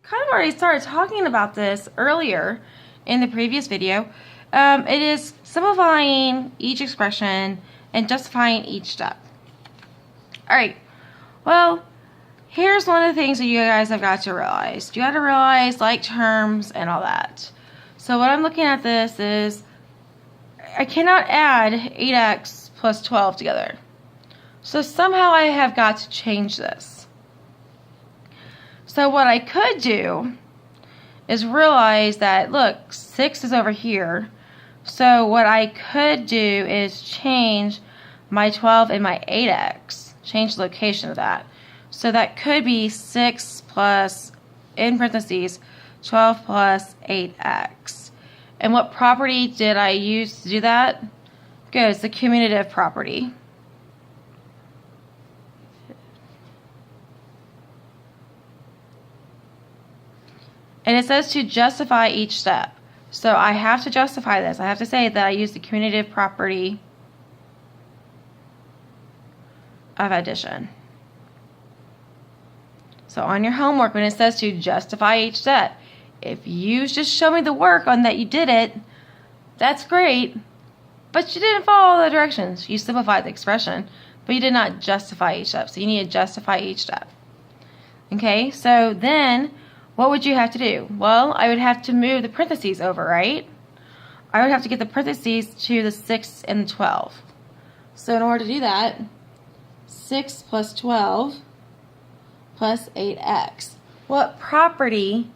kind of already started talking about this earlier in the previous video. It is simplifying each expression and justifying each step. Alright, well, here's one of the things that you guys have got to realize. You got to realize like terms and all that. So what I'm looking at this is, I cannot add 8x plus 12 together. So somehow I have got to change this. So what I could do is realize that, look, 6 is over here. So what I could do is change my 12 and my 8x. Change the location of that. So that could be 6 plus, in parentheses, 12 plus 8x. And what property did I use to do that? Good, it's the commutative property. And it says to justify each step. So I have to justify this. I have to say that I use the commutative property of addition. So on your homework, when it says to justify each step, if you just show me the work on that you did it, that's great, but you didn't follow the directions. You simplified the expression, but you did not justify each step. So you need to justify each step. Okay, so then what would you have to do? Well, I would have to move the parentheses over, right? I would have to get the parentheses to the 6 and the 12. So in order to do that, 6 plus 12 plus 8x. What property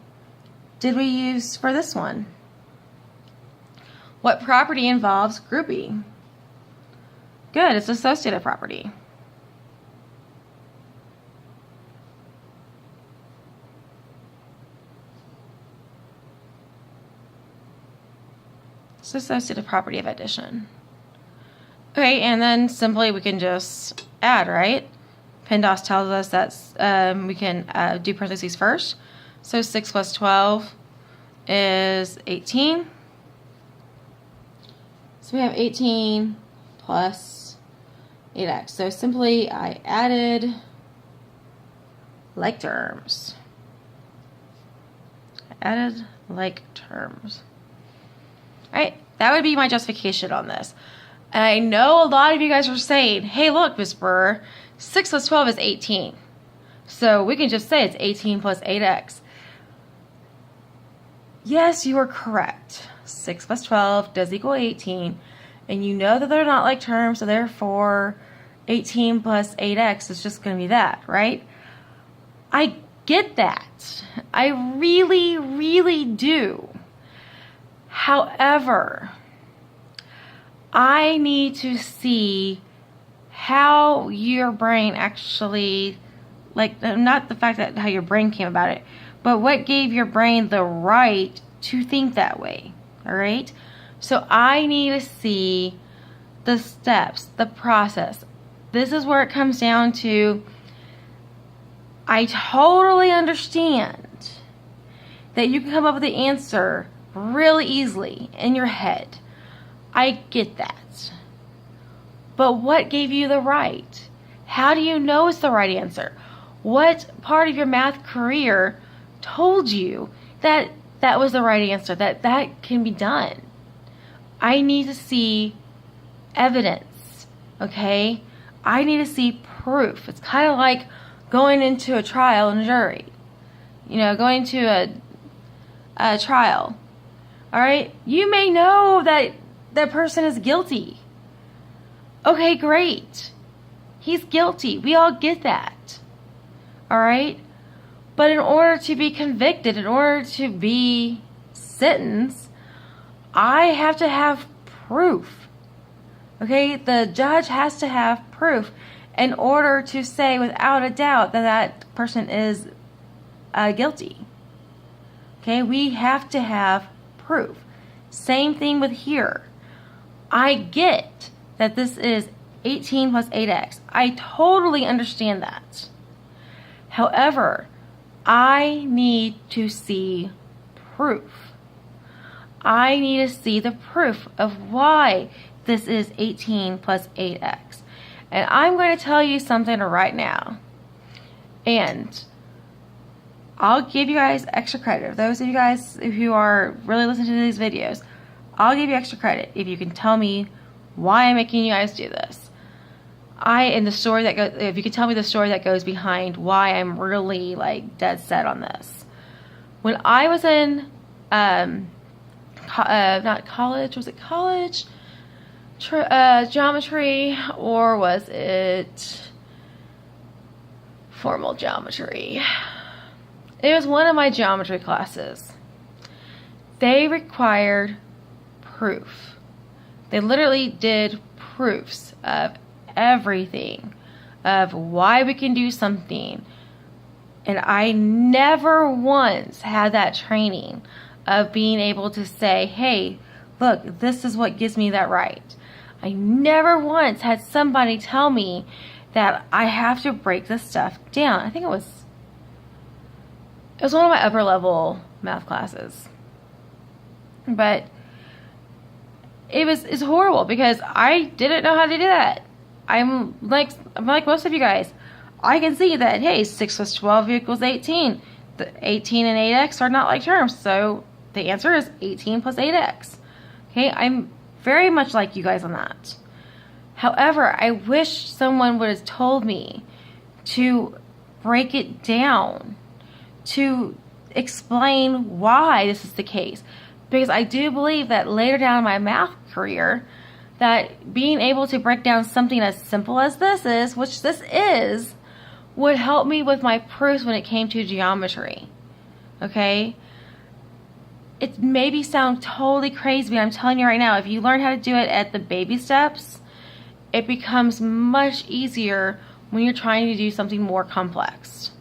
did we use for this one? What property involves grouping? Good, it's associative property. It's associative property of addition. Okay, and then simply we can just add, right? PennDOS tells us that we can do parentheses first. So 6 plus 12 is 18. So we have 18 plus 8x. So simply I added like terms. Alright, that would be my justification on this. And I know a lot of you guys are saying, hey, look, Miss Brewer, 6 plus 12 is 18. So we can just say it's 18 plus 8x. Yes, you are correct. 6 plus 12 does equal 18. And you know that they're not like terms, so therefore 18 plus 8x is just going to be that, right? I get that. I really, really do. However, I need to see how your brain actually, like, not the fact that how your brain came about it, but what gave your brain the right to think that way, all right? So I need to see the steps, the process. This is where it comes down to, I totally understand that you can come up with the answer really easily in your head. I get that. But what gave you the right? How do you know it's the right answer? What part of your math career told you that that was the right answer, that that can be done? I need to see evidence, okay? I need to see proof. It's kind of like going into a trial and jury. You know, going to a trial. All right? You may know that that person is guilty. Okay, great. He's guilty. We all get that. All right? But in order to be convicted, in order to be sentenced, I have to have proof. Okay? The judge has to have proof in order to say without a doubt that that person is guilty. Okay? We have to have proof. Same thing with here. I get that this is 18 plus 8x. I totally understand that. However, I need to see proof. I need to see the proof of why this is 18 plus 8x. And I'm going to tell you something right now. And I'll give you guys extra credit. Those of you guys who are really listening to these videos, I'll give you extra credit if you can tell me why I'm making you guys do this. If you can tell me the story that goes behind why I'm really like dead set on this. When I was in, not college, was it college? Geometry, or was it formal geometry? It was one of my geometry classes. They required proof. They literally did proofs of everything, of why we can do something. And I never once had that training of being able to say, hey, look, this is what gives me that right. I never once had somebody tell me that I have to break this stuff down. I think it was one of my upper level math classes. But it's horrible because I didn't know how to do that. I'm like most of you guys. I can see that, hey, 6 plus 12 equals 18. The 18 and 8x are not like terms, so the answer is 18 plus 8x. Okay, I'm very much like you guys on that. However, I wish someone would have told me to break it down, to explain why this is the case. Because I do believe that later down in my math career, that being able to break down something as simple as this is, which this is, would help me with my proofs when it came to geometry. Okay? It maybe sounds totally crazy, but I'm telling you right now, if you learn how to do it at the baby steps, it becomes much easier when you're trying to do something more complex.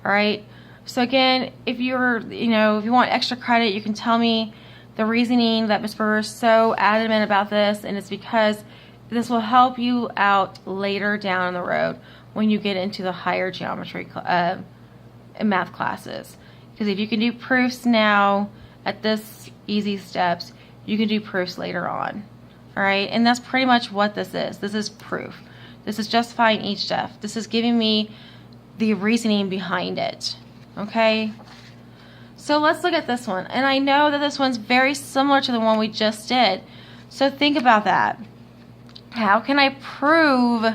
Alright? So again, if you want extra credit, you can tell me the reasoning that Ms. Brewer is so adamant about this, and it's because this will help you out later down the road when you get into the higher geometry math classes. Because if you can do proofs now at this easy steps, you can do proofs later on. Alright, and that's pretty much what this is. This is proof. This is justifying each step. This is giving me the reasoning behind it. Okay? So let's look at this one. And I know that this one's very similar to the one we just did. So think about that. How can I prove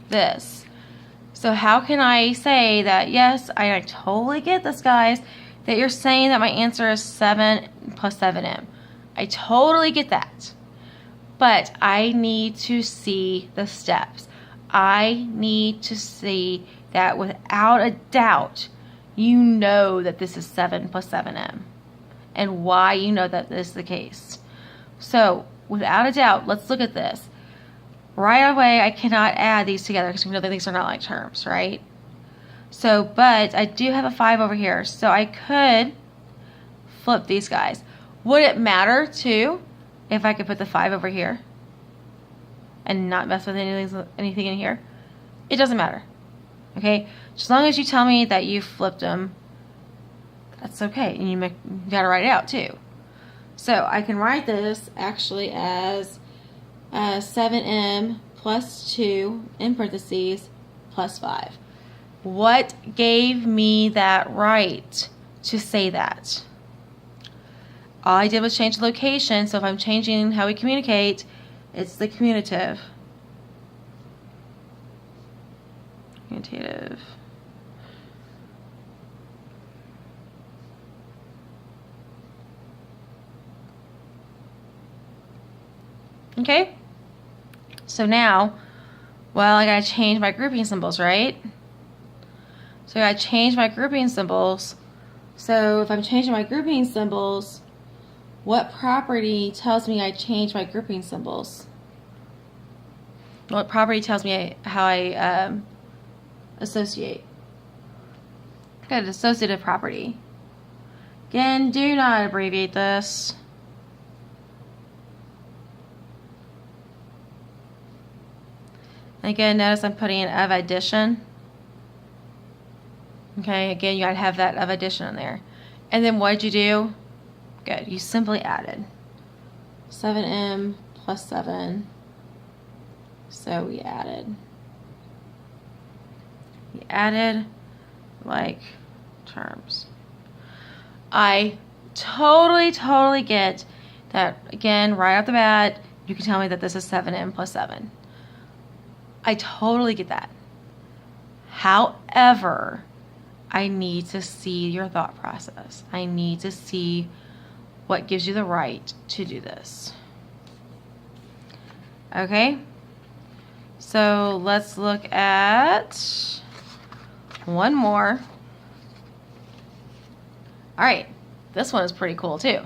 this? So how can I say that, yes, I totally get this, guys, that you're saying that my answer is 7 plus 7m. I totally get that. But I need to see the steps. I need to see that without a doubt, you know that this is 7 plus 7m. And why you know that this is the case. So, without a doubt, let's look at this. Right away, I cannot add these together because we know that these are not like terms, right? So, but I do have a 5 over here. So I could flip these guys. Would it matter, too, if I could put the 5 over here and not mess with anything in here? It doesn't matter. Okay? As long as you tell me that you flipped them, that's okay. And you got to write it out, too. So I can write this actually as 7m plus 2 in parentheses plus 5. What gave me that right to say that? All I did was change the location, so if I'm changing how we communicate, it's the commutative. Commutative. Okay? So now, well, I gotta change my grouping symbols, right? So I gotta change my grouping symbols. So if I'm changing my grouping symbols, what property tells me I change my grouping symbols? What property tells me how I associate? Got an associative property. Again, do not abbreviate this. Again, notice I'm putting in of addition. Okay, again, you gotta have that of addition in there. And then what did you do? Good, you simply added 7m plus 7. So we added like terms. I totally get that. Again, right off the bat, you can tell me that this is 7m plus 7. I totally get that. However, I need to see your thought process. I need to see what gives you the right to do this. Okay? So let's look at one more. All right, this one is pretty cool too.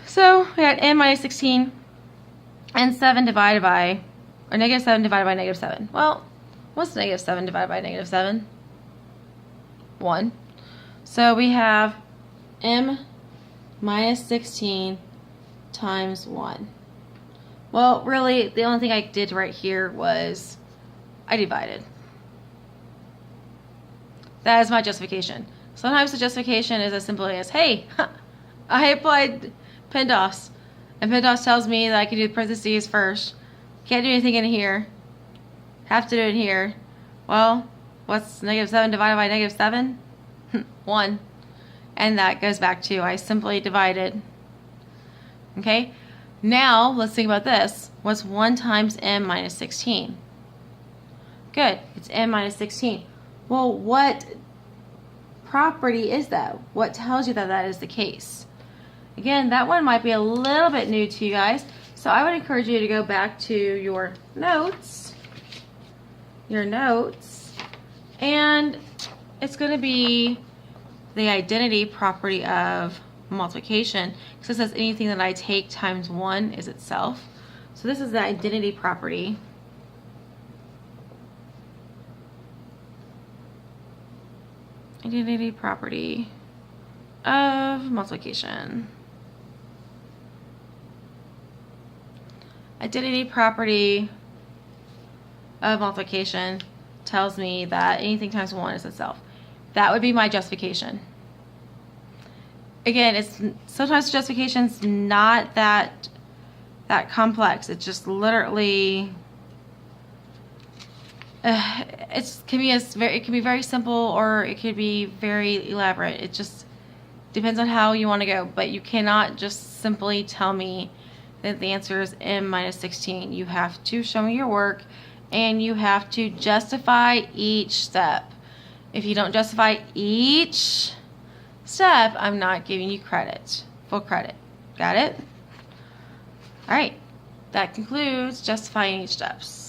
So we got n minus 16 and 7 divided by, or negative 7 divided by negative 7. Well, what's negative 7 divided by negative 7? 1. So we have m minus 16 times 1. Well, really, the only thing I did right here was I divided. That is my justification. Sometimes the justification is as simple as, hey, I applied PEMDAS, and PEMDAS tells me that I can do parentheses first. Can't do anything in here. Have to do it here. Well, what's negative 7 divided by negative 7? 1. And that goes back to I simply divided. Okay? Now, let's think about this. What's 1 times m minus 16? Good. It's m minus 16. Well, what property is that? What tells you that that is the case? Again, that one might be a little bit new to you guys. So I would encourage you to go back to your notes. And it's going to be the identity property of multiplication, because it says anything that I take times 1 is itself. So this is the identity property. Identity property of multiplication. Identity property of multiplication tells me that anything times 1 is itself. That would be my justification. Again, it's sometimes the justification's not that complex. It's just literally it can be very simple, or it could be very elaborate. It just depends on how you want to go. But you cannot just simply tell me that the answer is m minus 16. You have to show me your work, and you have to justify each step. If you don't justify each step, I'm not giving you credit, full credit. Got it? All right. That concludes justifying each steps.